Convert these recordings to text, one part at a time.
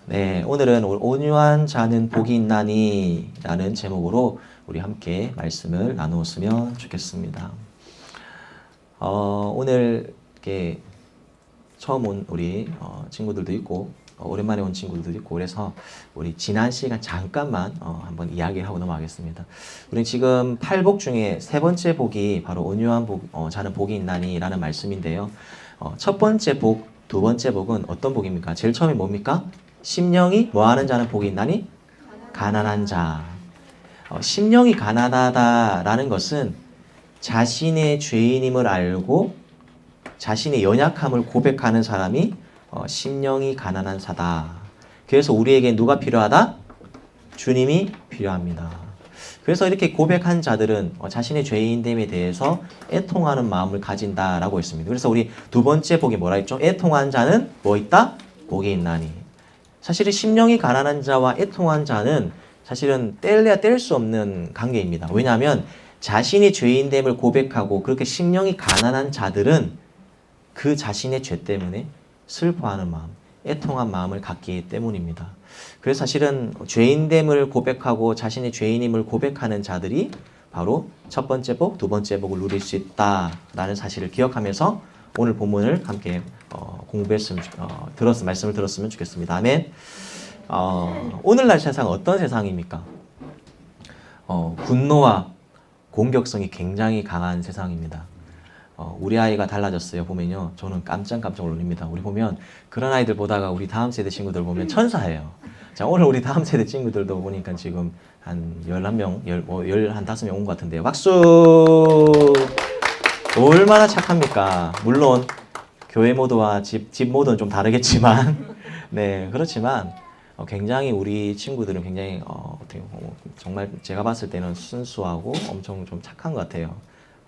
네, 오늘은 온유한 자는 복이 있나니 라는 제목으로 우리 함께 말씀을 나누었으면 좋겠습니다. 오늘 이렇게 처음 온 우리 친구들도 있고 오랜만에 온 친구들도 있고 그래서 우리 지난 시간 잠깐만 한번 이야기하고 넘어가겠습니다. 우리 지금 8복 중에 세 번째 복이 바로 온유한 자는 복이 있나니 라는 말씀인데요. 첫 번째 복, 두 번째 복은 어떤 복입니까? 제일 처음에 뭡니까? 심령이 뭐하는 자는 복이 있나니? 가난한 자. 심령이 가난하다라는 것은 자신의 죄인임을 알고 자신의 연약함을 고백하는 사람이 심령이 가난한 자다. 그래서 우리에게 누가 필요하다? 주님이 필요합니다. 그래서 이렇게 고백한 자들은 자신의 죄인됨에 대해서 애통하는 마음을 가진다라고 했습니다. 그래서 우리 두 번째 복이 뭐라 했죠? 애통한 자는 뭐 있다? 복이 있나니. 사실은 심령이 가난한 자와 애통한 자는 사실은 뗄래야 뗄 수 없는 관계입니다. 왜냐하면 자신이 죄인됨을 고백하고 그렇게 심령이 가난한 자들은 그 자신의 죄 때문에 슬퍼하는 마음, 애통한 마음을 갖기 때문입니다. 그래서 사실은 죄인됨을 고백하고 자신의 죄인임을 고백하는 자들이 바로 첫 번째 복, 두 번째 복을 누릴 수 있다라는 사실을 기억하면서 오늘 본문을 함께 말씀을 들었으면 좋겠습니다. 아멘. 오늘날 세상은 어떤 세상입니까? 분노와 공격성이 굉장히 강한 세상입니다. 우리 아이가 달라졌어요. 보면요. 저는 깜짝 놀랍니다. 우리 보면 그런 아이들 보다가 우리 다음 세대 친구들 보면 천사예요. 자, 오늘 우리 다음 세대 친구들도 보니까 지금 한 11명, 15명 온 것 같은데요. 박수! 얼마나 착합니까? 물론 교회 모드와 집 모드는 좀 다르겠지만 네, 그렇지만 굉장히 우리 친구들은 굉장히 정말 제가 봤을 때는 순수하고 엄청 좀 착한 것 같아요.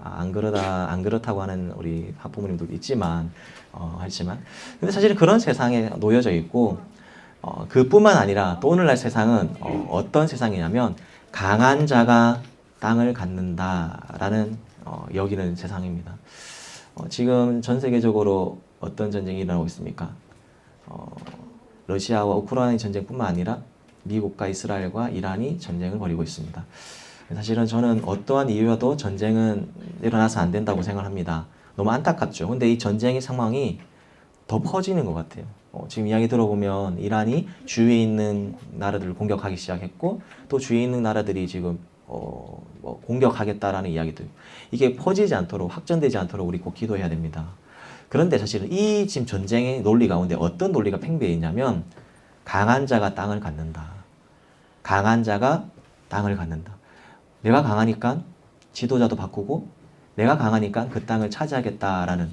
안 그렇다고 하는 우리 학부모님들도 있지만, 근데 사실은 그런 세상에 놓여져 있고, 그뿐만 아니라 또 오늘날 세상은 어떤 세상이냐면, 강한 자가 땅을 갖는다라는 여기는 세상입니다. 지금 전 세계적으로 어떤 전쟁이 일어나고 있습니까? 러시아와 우크라이나 전쟁뿐만 아니라 미국과 이스라엘과 이란이 전쟁을 벌이고 있습니다. 사실은 저는 어떠한 이유여도 전쟁은 일어나서 안 된다고 생각합니다. 너무 안타깝죠. 근데 이 전쟁의 상황이 더 퍼지는 것 같아요. 지금 이야기 들어보면 이란이 주위에 있는 나라들을 공격하기 시작했고 또 주위에 있는 나라들이 지금 공격하겠다라는 이야기들. 이게 퍼지지 않도록 확전되지 않도록 우리 꼭 기도해야 됩니다. 그런데 사실은 이 지금 전쟁의 논리 가운데 어떤 논리가 팽배해 있냐면 강한 자가 땅을 갖는다. 강한 자가 땅을 갖는다. 내가 강하니까 지도자도 바꾸고 내가 강하니까 그 땅을 차지하겠다라는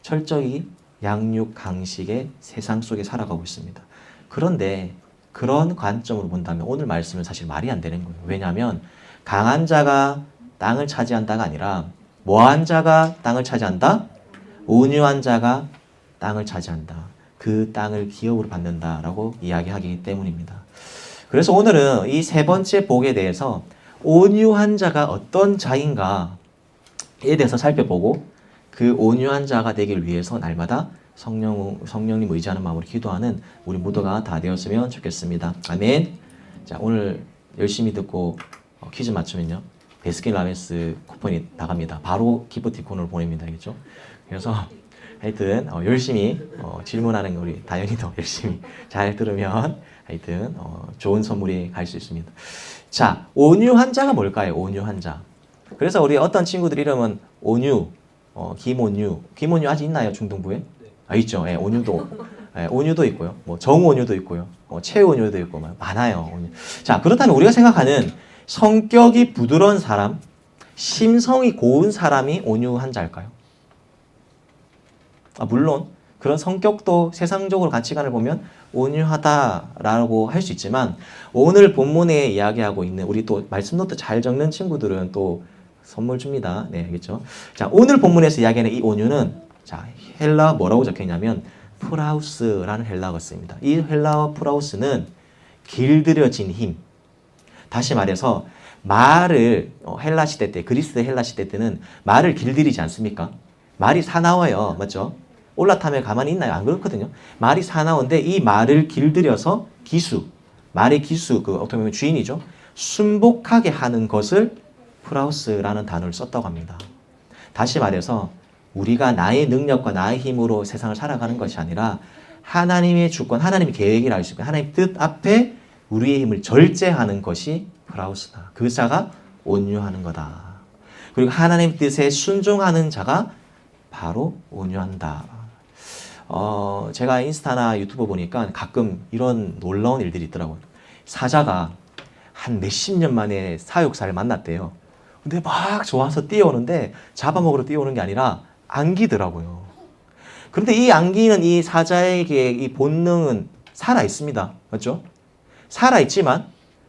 철저히 양육강식의 세상 속에 살아가고 있습니다. 그런데 그런 관점으로 본다면 오늘 말씀은 사실 말이 안 되는 거예요. 왜냐하면 강한 자가 땅을 차지한다가 아니라 뭐한 자가 땅을 차지한다? 온유한 자가 땅을 차지한다. 그 땅을 기업으로 받는다라고 이야기하기 때문입니다. 그래서 오늘은 이 세 번째 복에 대해서 온유한 자가 어떤 자인가에 대해서 살펴보고 그 온유한 자가 되길 위해서 날마다 성령님 의지하는 마음으로 기도하는 우리 모두가 다 되었으면 좋겠습니다. 아멘. 자, 오늘 열심히 듣고 퀴즈 맞추면요. 베스킨라빈스 쿠폰이 나갑니다. 바로 기프티콘으로 보냅니다. 알겠죠? 그래서 하여튼 열심히 질문하는 우리 다현이도 열심히 잘 들으면 하여튼 좋은 선물이 갈 수 있습니다. 자, 온유한 자가 뭘까요? 온유한 자. 그래서 우리 어떤 친구들 이름은 온유, 김온유 아직 있나요? 중등부에? 있죠. 예, 온유도. 예, 온유도 있고요. 정온유도 있고요. 최온유도 있고 많아요. 온유. 자, 그렇다면 우리가 생각하는 성격이 부드러운 사람, 심성이 고운 사람이 온유한 자일까요? 물론 그런 성격도 세상적으로 가치관을 보면 온유하다라고 할 수 있지만 오늘 본문에 이야기하고 있는 우리 또 말씀 노트 잘 적는 친구들은 또 선물 줍니다. 네, 알겠죠? 자, 오늘 본문에서 이야기하는 이 온유는 자, 헬라 뭐라고 적혀 있냐면 프라우스라는 헬라어가 쓰입니다. 이 헬라어 프라우스는 길들여진 힘. 다시 말해서 말을 헬라 시대 때 그리스 헬라 시대 때는 말을 길들이지 않습니까? 말이 사나워요. 맞죠? 올라타면 가만히 있나요? 안 그렇거든요. 말이 사나운데 이 말을 길들여서 말의 기수, 어떻게 보면 주인이죠. 순복하게 하는 것을 프라우스라는 단어를 썼다고 합니다. 다시 말해서 우리가 나의 능력과 나의 힘으로 세상을 살아가는 것이 아니라 하나님의 주권, 하나님의 계획이라 할 수 있고 하나님의 뜻 앞에 우리의 힘을 절제하는 것이 프라우스다. 그 자가 온유하는 거다. 그리고 하나님의 뜻에 순종하는 자가 바로 온유한다. 제가 인스타나 유튜브 보니까 가끔 이런 놀라운 일들이 있더라고요. 사자가 한 몇십 년 만에 사육사를 만났대요. 근데 막 좋아서 뛰어오는데 잡아먹으러 뛰어오는 게 아니라 안기더라고요. 그런데 이 안기는 이 사자에게 이 본능은 살아 있습니다. 맞죠? 살아 있지만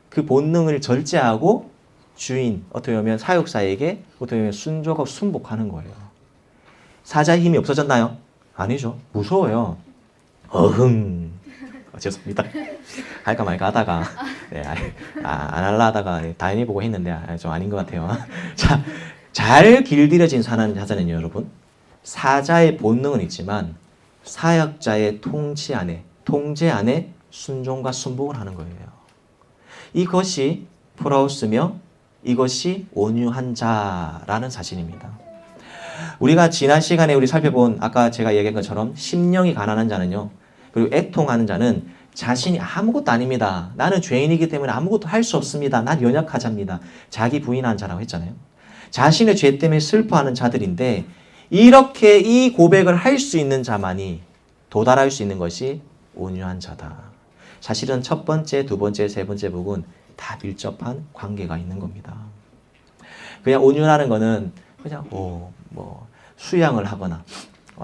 그 본능을 절제하고 주인, 어떻게 보면 사육사에게 어떻게 보면 순종하고 순복하는 거예요. 사자의 힘이 없어졌나요? 아니죠. 무서워요. 어흥. 죄송합니다. 할까 말까 하다가 네, 안 할라 하다가 다행히 보고 했는데 좀 아닌 것 같아요. 자, 잘 길들여진 사자는요, 여러분. 사자의 본능은 있지만 사역자의 통제 안에 순종과 순복을 하는 거예요. 이것이 프라우스며 이것이 온유한 자라는 사실입니다. 우리가 지난 시간에 우리 살펴본 아까 제가 얘기한 것처럼 심령이 가난한 자는요. 그리고 애통하는 자는 자신이 아무것도 아닙니다. 나는 죄인이기 때문에 아무것도 할 수 없습니다. 난 연약하자입니다. 자기 부인한 자라고 했잖아요. 자신의 죄 때문에 슬퍼하는 자들인데 이렇게 이 고백을 할 수 있는 자만이 도달할 수 있는 것이 온유한 자다. 사실은 첫 번째, 두 번째, 세 번째 부분 다 밀접한 관계가 있는 겁니다. 그냥 온유라는 거는 그냥 수양을 하거나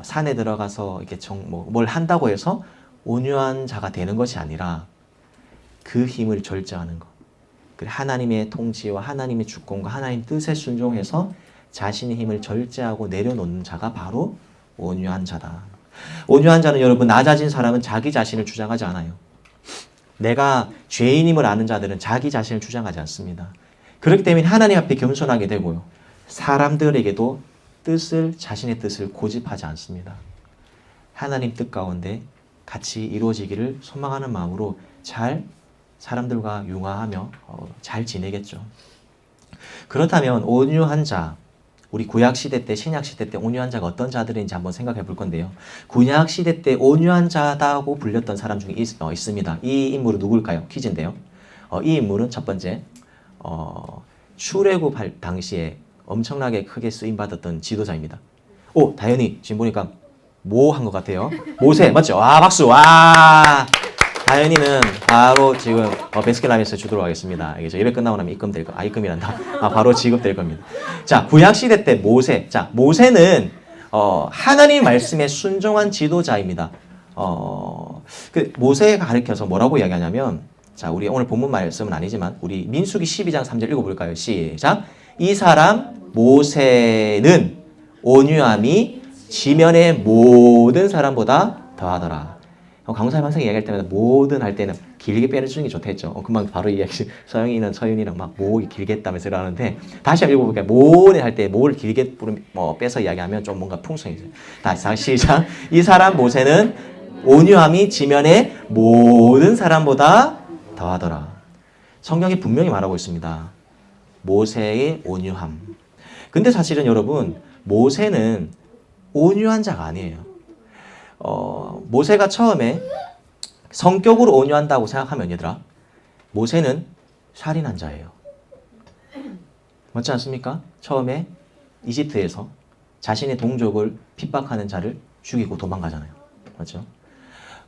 산에 들어가서 이렇게 뭘 한다고 해서 온유한 자가 되는 것이 아니라 그 힘을 절제하는 것. 하나님의 통치와 하나님의 주권과 하나님의 뜻에 순종해서 자신의 힘을 절제하고 내려놓는 자가 바로 온유한 자다. 온유한 자는 여러분 낮아진 사람은 자기 자신을 주장하지 않아요. 내가 죄인임을 아는 자들은 자기 자신을 주장하지 않습니다. 그렇기 때문에 하나님 앞에 겸손하게 되고요. 사람들에게도 자신의 뜻을 고집하지 않습니다. 하나님 뜻 가운데 같이 이루어지기를 소망하는 마음으로 잘 사람들과 융화하며 잘 지내겠죠. 그렇다면 온유한 자, 우리 구약시대 때 신약시대 때 온유한 자가 어떤 자들인지 한번 생각해 볼 건데요. 구약시대 때 온유한 자다고 불렸던 사람 중에 있습니다. 이 인물은 누굴까요? 퀴즈인데요. 이 인물은 첫 번째 출애굽 당시에 엄청나게 크게 쓰임받았던 지도자입니다. 다현이 지금 보니까 한 것 같아요. 모세 맞죠? 박수. 다현이는 바로 지금 베스킨라빈스 주도록 하겠습니다. 알겠죠? 예배 끝나고 나면 입금될 거. 입금이란다. 바로 지급될 겁니다. 자, 구약시대 때 모세. 자, 모세는 하나님 말씀에 순종한 지도자입니다. 모세가 가르쳐서 뭐라고 이야기하냐면, 자, 우리 오늘 본문 말씀은 아니지만 우리 민수기 12장 3절 읽어볼까요? 시작. 이 사람 모세는 온유함이 지면의 모든 사람보다 더하더라. 강사님 항상 이야기할 때마다 모든 할 때는 길게 빼주는 게 좋다 했죠. 금방 바로 이야기, 서윤이랑 막 모으기 길게 했다면서 이러는데, 다시 한번 읽어볼게요. 모든 할 때 모를 길게 빼서 이야기하면 좀 뭔가 풍성해져요. 다시 시작. 이 사람 모세는 온유함이 지면의 모든 사람보다 더하더라. 성경이 분명히 말하고 있습니다. 모세의 온유함. 근데 사실은 여러분, 모세는 온유한 자가 아니에요. 모세가 처음에 성격으로 온유한다고 생각하면 얘들아, 모세는 살인한 자예요. 맞지 않습니까? 처음에 이집트에서 자신의 동족을 핍박하는 자를 죽이고 도망가잖아요. 맞죠?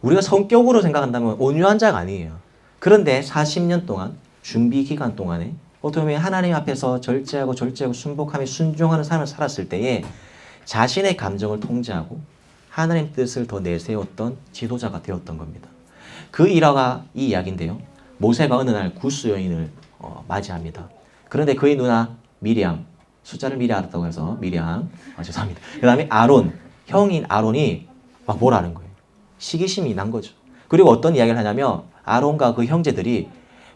우리가 성격으로 생각한다면 온유한 자가 아니에요. 그런데 40년 동안 준비 기간 동안에 어떻게 보면 하나님 앞에서 절제하고 순복하며 순종하는 삶을 살았을 때에 자신의 감정을 통제하고 하나님 뜻을 더 내세웠던 지도자가 되었던 겁니다. 그 일화가 이 이야기인데요. 모세가 어느 날 구스 여인을 맞이합니다. 그런데 그의 누나 미리암, 숫자를 미리 알았다고 해서 미리암, 죄송합니다. 그 다음에 형인 아론이 막 뭐라는 거예요. 시기심이 난 거죠. 그리고 어떤 이야기를 하냐면 아론과 그 형제들이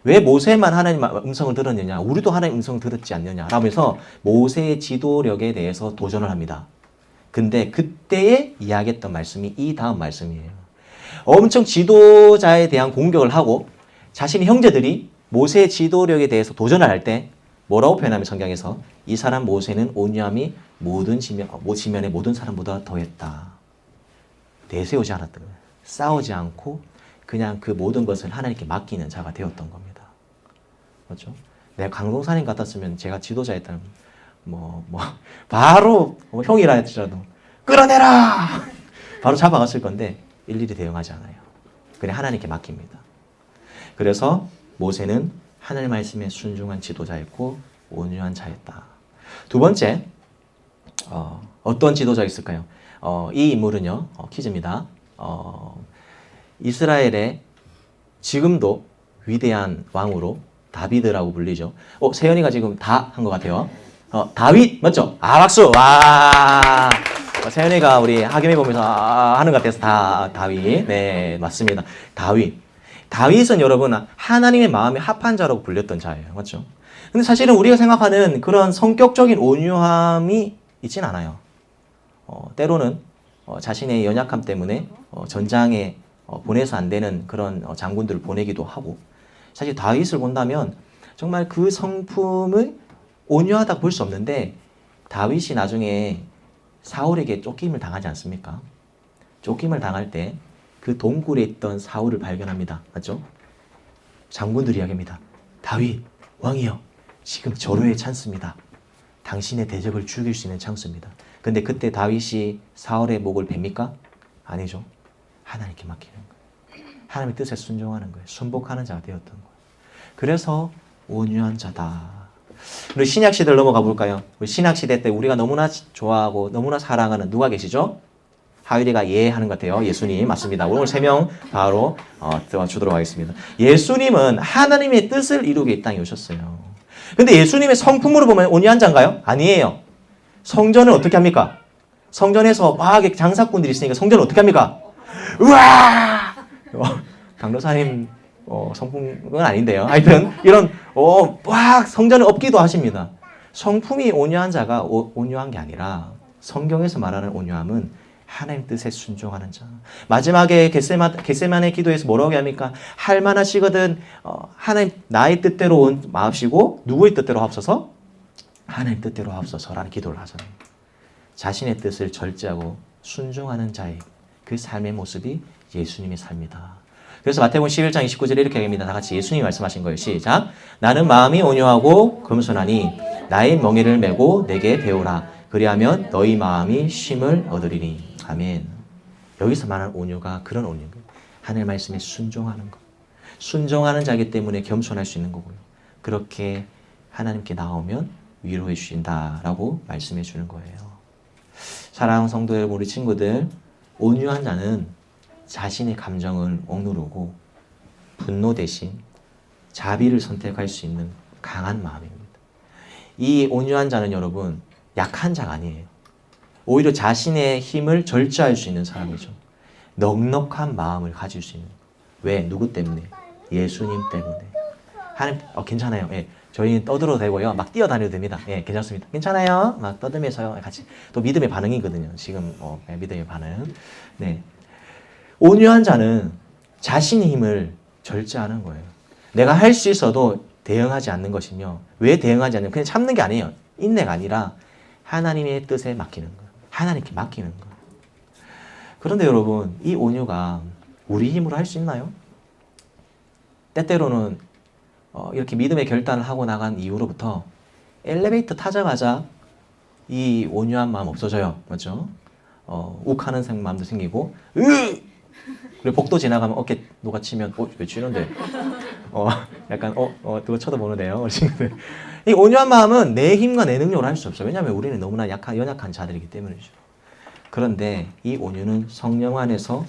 왜 모세만 하나님 음성을 들었느냐, 우리도 하나님 음성을 들었지 않느냐 라면서 모세의 지도력에 대해서 도전을 합니다. 근데 그때에 이야기했던 말씀이 이 다음 말씀이에요. 엄청 지도자에 대한 공격을 하고 자신의 형제들이 모세의 지도력에 대해서 도전을 할 때 뭐라고 표현하면 성경에서 이 사람 모세는 온유함이 모든 지면의 모든 사람보다 더했다. 내세우지 않았던 거예요. 싸우지 않고 그냥 그 모든 것을 하나님께 맡기는 자가 되었던 겁니다. 그렇죠? 내가 강동산인 같았으면 제가 지도자였다면 바로 형이라 할지라도 끌어내라! 바로 잡아갔을 건데 일일이 대응하지 않아요. 그냥 하나님께 맡깁니다. 그래서 모세는 하늘 말씀에 순종한 지도자였고 온유한 자였다. 두 번째, 어떤 지도자가 있을까요? 이 인물은요, 퀴즈입니다. 이스라엘의 지금도 위대한 왕으로 다비드라고 불리죠. 세연이가 지금 다 한 것 같아요. 다윗 맞죠? 박수. 와. 세연이가 우리 학연에 보면서 하는 것 같아서 다윗. 네, 맞습니다. 다윗은 여러분 하나님의 마음에 합한 자라고 불렸던 자예요. 맞죠? 근데 사실은 우리가 생각하는 그런 성격적인 온유함이 있진 않아요. 때로는 자신의 연약함 때문에 전장에 보내서 안 되는 그런 장군들을 보내기도 하고, 사실 다윗을 본다면 정말 그 성품을 온유하다고 볼 수 없는데 다윗이 나중에 사울에게 쫓김을 당하지 않습니까? 쫓김을 당할 때 그 동굴에 있던 사울을 발견합니다. 맞죠? 장군들이 이야기합니다. 다윗 왕이여, 지금 절호의 찬스입니다. 당신의 대적을 죽일 수 있는 찬스입니다. 근데 그때 다윗이 사울의 목을 베니까? 아니죠. 하나님께 맡기는 거예요. 하나님의 뜻에 순종하는 거예요. 순복하는 자가 되었던 거예요. 그래서 온유한 자다. 우리 신약시대를 넘어가 볼까요? 우리 신약시대 때 우리가 너무나 좋아하고 너무나 사랑하는 누가 계시죠? 하율이가 예 하는 것 같아요. 예수님 맞습니다. 오늘 3명 바로 들어주도록 하겠습니다. 예수님은 하나님의 뜻을 이루게 이 땅에 오셨어요. 근데 예수님의 성품으로 보면 온유한 자인가요? 아니에요. 성전을 어떻게 합니까? 성전에서 막 장사꾼들이 있으니까 성전을 어떻게 합니까? 우와! 강도사님 성품은 아닌데요. 하여튼 이런 막 성전을 엎기도 하십니다. 성품이 온유한 자가 온유한 게 아니라 성경에서 말하는 온유함은 하나님 뜻에 순종하는 자. 마지막에 겟세마네 기도에서 뭐라고 합니까? 할 만하시거든 하나님 나의 뜻대로 마옵시고 누구의 뜻대로 하옵소서? 하나님 뜻대로 하옵소서라는 기도를 하잖아요. 자신의 뜻을 절제하고 순종하는 자의 그 삶의 모습이 예수님의 삶이다. 그래서 마태복음 11장 29절에 이렇게 얘기합니다. 다 같이 예수님이 말씀하신 거예요. 시작. 나는 마음이 온유하고 겸손하니 나의 멍에를 메고 내게 배우라. 그리하면 너희 마음이 쉼을 얻으리니. 아멘. 여기서 말하는 온유가 그런 온유인 거예요. 하늘 말씀에 순종하는 것. 순종하는 자이기 때문에 겸손할 수 있는 거고요. 그렇게 하나님께 나오면 위로해 주신다라고 말씀해 주는 거예요. 사랑하는 성도 여러분, 우리 친구들, 온유한 자는 자신의 감정을 억누르고 분노 대신 자비를 선택할 수 있는 강한 마음입니다. 이 온유한 자는 여러분 약한 자가 아니에요. 오히려 자신의 힘을 절제할 수 있는 사람이죠. 넉넉한 마음을 가질 수 있는. 왜? 누구 때문에? 예수님 때문에. 하나님, 괜찮아요. 예, 저희는 떠들어도 되고요. 막 뛰어다녀도 됩니다. 예, 괜찮습니다. 괜찮아요. 막 떠들면서요. 같이 또 믿음의 반응이거든요. 지금 믿음의 반응. 네. 온유한 자는 자신의 힘을 절제하는 거예요. 내가 할 수 있어도 대응하지 않는 것이며, 왜 대응하지 않냐면 그냥 참는 게 아니에요. 인내가 아니라 하나님의 뜻에 맡기는 거예요. 하나님께 맡기는 거예요. 그런데 여러분, 이 온유가 우리 힘으로 할 수 있나요? 때때로는 이렇게 믿음의 결단을 하고 나간 이후로부터 엘리베이터 타자마자 이 온유한 마음 없어져요. 맞죠? 욱하는 마음도 생기고, 그리고 복도 지나가면 어깨 누가 치면 왜 치는데? 약간 누가 쳐다보는데요, 우리 친구들. 이 온유한 마음은 내 힘과 내 능력으로 할 수 없어요. 왜냐하면 우리는 너무나 연약한 자들이기 때문이죠. 그런데 이 온유는 성령 안에서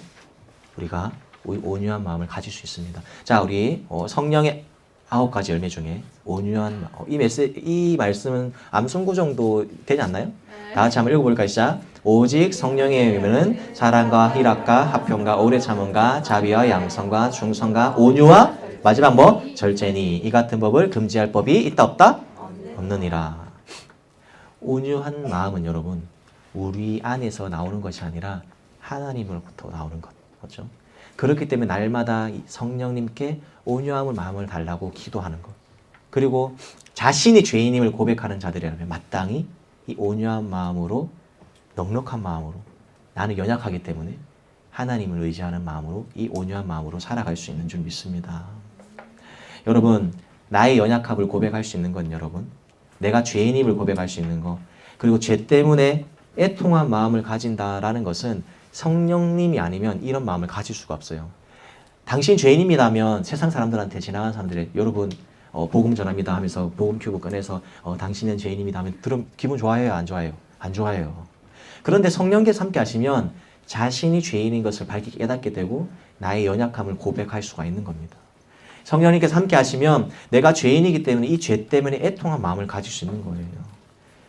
우리가 온유한 마음을 가질 수 있습니다. 자, 우리 성령의 9가지 열매 중에 온유한 이 말씀은 암송구 정도 되지 않나요? 네. 다 같이 한번 읽어볼까요? 시작. 오직 성령의 열매는 사랑과 희락과 화평과 오래 참음과 자비와 양성과 충성과 온유와 마지막 절제니 이 같은 법을 금지할 법이 있다 없다? 없느니라. 온유한 마음은 여러분 우리 안에서 나오는 것이 아니라 하나님으로부터 나오는 것. 그렇죠? 그렇기 때문에 날마다 성령님께 온유함을 마음을 달라고 기도하는 것. 그리고 자신이 죄인임을 고백하는 자들이라면 마땅히 이 온유한 마음으로, 넉넉한 마음으로, 나는 연약하기 때문에 하나님을 의지하는 마음으로, 이 온유한 마음으로 살아갈 수 있는 줄 믿습니다. 여러분, 나의 연약함을 고백할 수 있는 건 여러분, 내가 죄인임을 고백할 수 있는 거, 그리고 죄 때문에 애통한 마음을 가진다라는 것은 성령님이 아니면 이런 마음을 가질 수가 없어요. 당신 죄인입니다면 세상 사람들한테, 지나가는 사람들이 여러분 복음 전합니다 하면서 복음 큐브 꺼내서 당신은 죄인입니다 하면 들으면 기분 좋아해요? 안 좋아해요? 안 좋아해요. 그런데 성령께서 함께 하시면 자신이 죄인인 것을 밝히 깨닫게 되고 나의 연약함을 고백할 수가 있는 겁니다. 성령님께서 함께 하시면 내가 죄인이기 때문에 이 죄 때문에 애통한 마음을 가질 수 있는 거예요.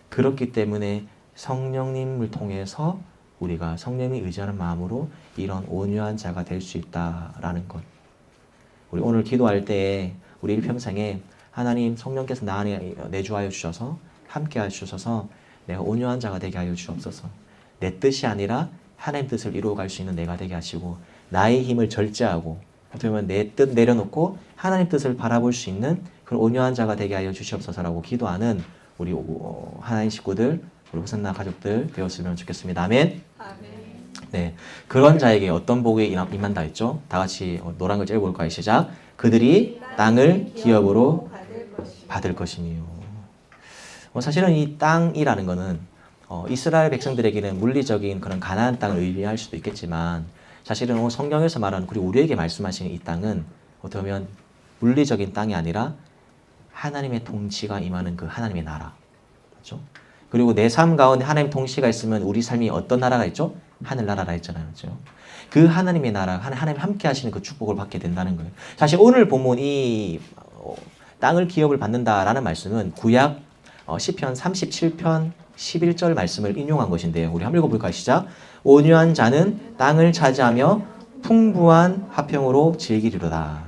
그렇기 때문에 성령님을 통해서 우리가 성령님이 의지하는 마음으로 이런 온유한 자가 될 수 있다라는 것. 우리 오늘 기도할 때 우리 일평생에 하나님 성령께서 나 안에 내주하여 주셔서 함께 하셔서 내가 온유한 자가 되게 하여 주옵소서. 내 뜻이 아니라 하나님 뜻을 이루어갈 수 있는 내가 되게 하시고 나의 힘을 절제하고 어떻게 보면 내 뜻 내려놓고 하나님 뜻을 바라볼 수 있는 그런 온유한 자가 되게 하여 주시옵소서라고 기도하는 우리 하나님 식구들, 우리 호산나 가족들 되었으면 좋겠습니다. 아멘. 네, 그런 자에게 어떤 복이 임한다 했죠? 다 같이 노란 글 읽어볼까요? 시작. 그들이 땅을 기업으로 받을 것이니요. 사실은 이 땅이라는 거는 이스라엘 백성들에게는 물리적인 그런 가나안 땅을 의미할 수도 있겠지만 사실은 성경에서 말하는, 그리고 우리에게 말씀하시는 이 땅은 어떻게 보면 물리적인 땅이 아니라 하나님의 통치가 임하는 그 하나님의 나라. 그렇죠? 그리고 내 삶 가운데 하나님 통치가 있으면 우리 삶이 어떤 나라가 있죠? 하늘나라라 했잖아요. 그렇죠? 그 하나님의 나라, 하나님 함께 하시는 그 축복을 받게 된다는 거예요. 사실 오늘 본문 이 땅을 기업을 받는다라는 말씀은 구약 시편 37편 11절 말씀을 인용한 것인데요. 우리 한번 읽어볼까요? 시작. 온유한 자는 땅을 차지하며 풍부한 화평으로 즐기리로다.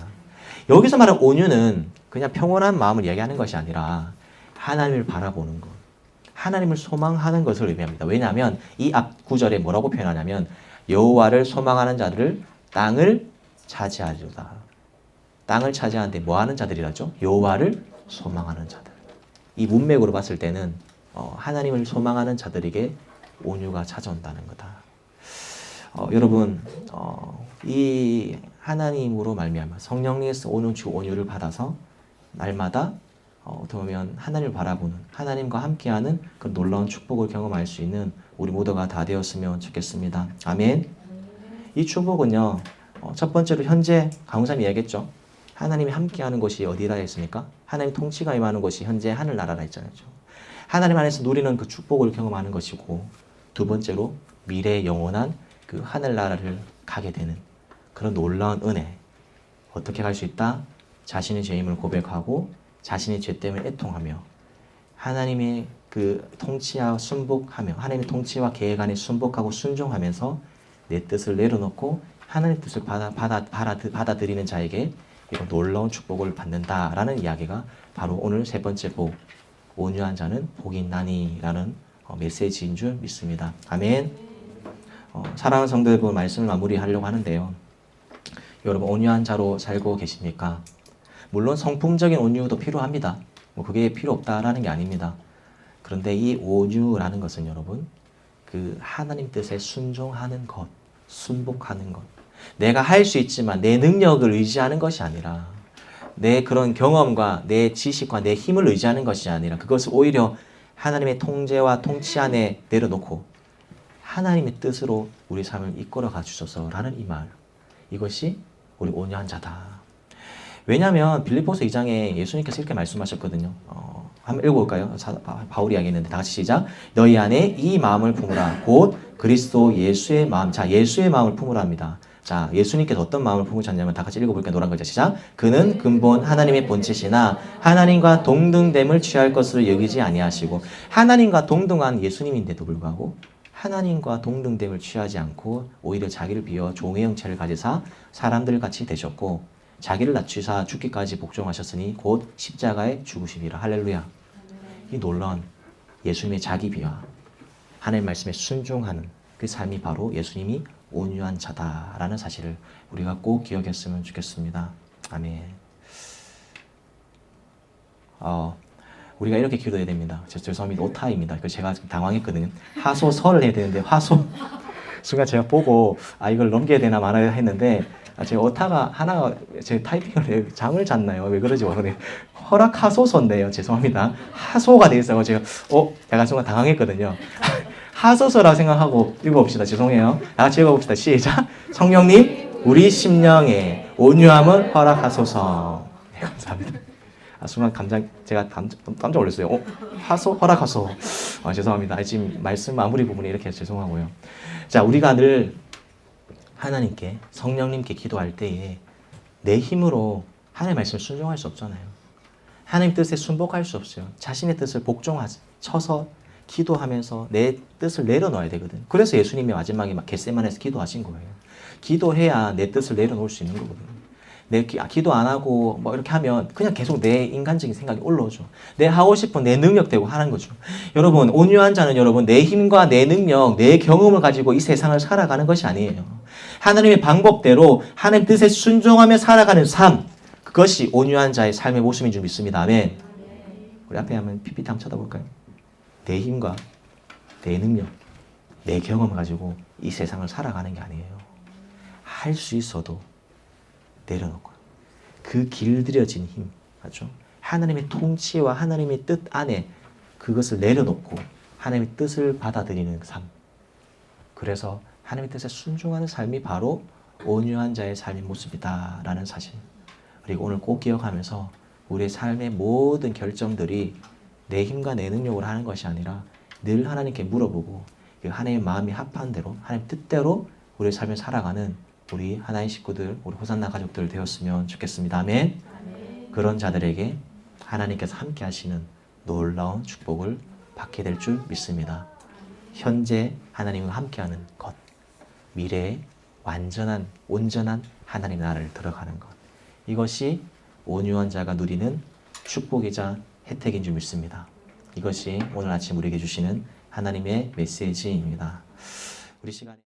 여기서 말하는 온유는 그냥 평온한 마음을 이야기하는 것이 아니라 하나님을 바라보는 것, 하나님을 소망하는 것을 의미합니다. 왜냐하면 이 앞 구절에 뭐라고 표현하냐면 여호와를 소망하는 자들을 땅을 차지하리로다. 땅을 차지하는데 뭐 하는 자들이라죠? 여호와를 소망하는 자들. 이 문맥으로 봤을 때는 하나님을 소망하는 자들에게 온유가 찾아온다는 거다. 여러분, 이 하나님으로 말미암아 성령님께서 온유를 받아서 날마다 어떻게 보면 하나님을 바라보는, 하나님과 함께하는 그 놀라운 축복을 경험할 수 있는 우리 모두가 다 되었으면 좋겠습니다. 아멘. 이 축복은요, 첫 번째로 현재 강우삼이 이야기했죠. 하나님이 함께하는 곳이 어디라 했습니까? 하나님 통치가 임하는 곳이 현재 하늘나라라 했잖아요. 하나님 안에서 누리는 그 축복을 경험하는 것이고, 두 번째로 미래 영원한 그 하늘나라를 가게 되는 그런 놀라운 은혜. 어떻게 갈 수 있다? 자신의 죄임을 고백하고 자신의 죄 때문에 애통하며 하나님의 그 통치와 순복하며 하나님의 통치와 계획 안에 순복하고 순종하면서 내 뜻을 내려놓고 하나님의 뜻을 받아들이는 자에게 이런 놀라운 축복을 받는다라는 이야기가 바로 오늘 세 번째 복, 온유한 자는 복이 있나니라는 메시지인 줄 믿습니다. 아멘. 사랑하는 성도 여러분, 말씀을 마무리하려고 하는데요. 여러분, 온유한 자로 살고 계십니까? 물론 성품적인 온유도 필요합니다. 그게 필요 없다라는 게 아닙니다. 그런데 이 온유라는 것은 여러분, 그 하나님 뜻에 순종하는 것, 순복하는 것. 내가 할 수 있지만 내 능력을 의지하는 것이 아니라 내 그런 경험과 내 지식과 내 힘을 의지하는 것이 아니라 그것을 오히려 하나님의 통제와 통치 안에 내려놓고 하나님의 뜻으로 우리 삶을 이끌어 가주셔서라는 이 말. 이것이 우리 온유한 자다. 왜냐하면 빌립보서 2장에 예수님께서 이렇게 말씀하셨거든요. 한번 읽어볼까요? 바울이 이야기했는데 다 같이 시작. 너희 안에 이 마음을 품으라. 곧 그리스도 예수의 마음. 자, 예수의 마음을 품으라 합니다. 자, 예수님께서 어떤 마음을 품으셨냐면 다 같이 읽어볼까요? 노란 글자 시작. 그는 근본 하나님의 본체시나 하나님과 동등됨을 취할 것으로 여기지 아니하시고, 하나님과 동등한 예수님인데도 불구하고 하나님과 동등됨을 취하지 않고 오히려 자기를 비워 종의 형체를 가지사 사람들 같이 되셨고 자기를 낮추사 죽기까지 복종하셨으니 곧 십자가에 죽으시리라. 할렐루야. 이 놀라운 예수님의 자기 비하, 하나님 말씀에 순종하는 그 삶이 바로 예수님이 온유한 자다라는 사실을 우리가 꼭 기억했으면 좋겠습니다. 아멘. 우리가 이렇게 기도해야 됩니다. 죄송합니다. 오타입니다. 제가 지금 당황했거든요. 하소서를 해야 되는데 순간 제가 보고 이걸 넘겨야 되나 말아야 했는데 제가 오타가 하나가 제 타이핑을 잠을 잤나요? 왜 그러지 모르겠네요. 허락하소서인데요. 죄송합니다. 하소가 돼 있어서 제가 약간 순간 당황했거든요. 하소서라 생각하고 읽어봅시다. 죄송해요. 다 같이 읽어봅시다. 시작. 성령님 우리 심령에 온유함을 허락하소서. 네, 감사합니다. 순간 제가 깜짝 놀랐어요. 하소 허락하소. 죄송합니다. 지금 말씀 마무리 부분이 이렇게 죄송하고요. 자, 우리가 늘 하나님께 성령님께 기도할 때에 내 힘으로 하나님의 말씀을 순종할 수 없잖아요. 하나님 뜻에 순복할 수 없어요. 자신의 뜻을 쳐서 기도하면서 내 뜻을 내려놓아야 되거든. 그래서 예수님이 마지막에 겟세마네에서 기도하신 거예요. 기도해야 내 뜻을 내려놓을 수 있는 거거든. 기도 안 하고 이렇게 하면 그냥 계속 내 인간적인 생각이 올라오죠. 내 하고 싶은 내 능력대로 하는 거죠. 여러분, 온유한 자는 여러분 내 힘과 내 능력, 내 경험을 가지고 이 세상을 살아가는 것이 아니에요. 하나님의 방법대로 하나님 뜻에 순종하며 살아가는 삶, 그것이 온유한 자의 삶의 모습인 줄 믿습니다. 아멘. 우리 앞에 한번 PPT 한번 쳐다볼까요? 내 힘과 내 능력, 내 경험을 가지고 이 세상을 살아가는 게 아니에요. 할 수 있어도 내려놓고 그 길들여진 힘, 맞죠? 하나님의 통치와 하나님의 뜻 안에 그것을 내려놓고 하나님의 뜻을 받아들이는 삶. 그래서 하나님의 뜻에 순종하는 삶이 바로 온유한 자의 삶의 모습이다라는 사실. 그리고 오늘 꼭 기억하면서 우리의 삶의 모든 결정들이 내 힘과 내 능력으로 하는 것이 아니라 늘 하나님께 물어보고 그 하나님의 마음이 합한 대로 하나님 뜻대로 우리의 삶을 살아가는 우리 하나의 식구들, 우리 호산나 가족들 되었으면 좋겠습니다. 아멘. 그런 자들에게 하나님께서 함께 하시는 놀라운 축복을 받게 될 줄 믿습니다. 현재 하나님과 함께하는 것, 미래에 완전한, 온전한 하나님 나라를 들어가는 것, 이것이 온유한 자가 누리는 축복이자 혜택인 줄 믿습니다. 이것이 오늘 아침 우리에게 주시는 하나님의 메시지입니다. 우리 시간에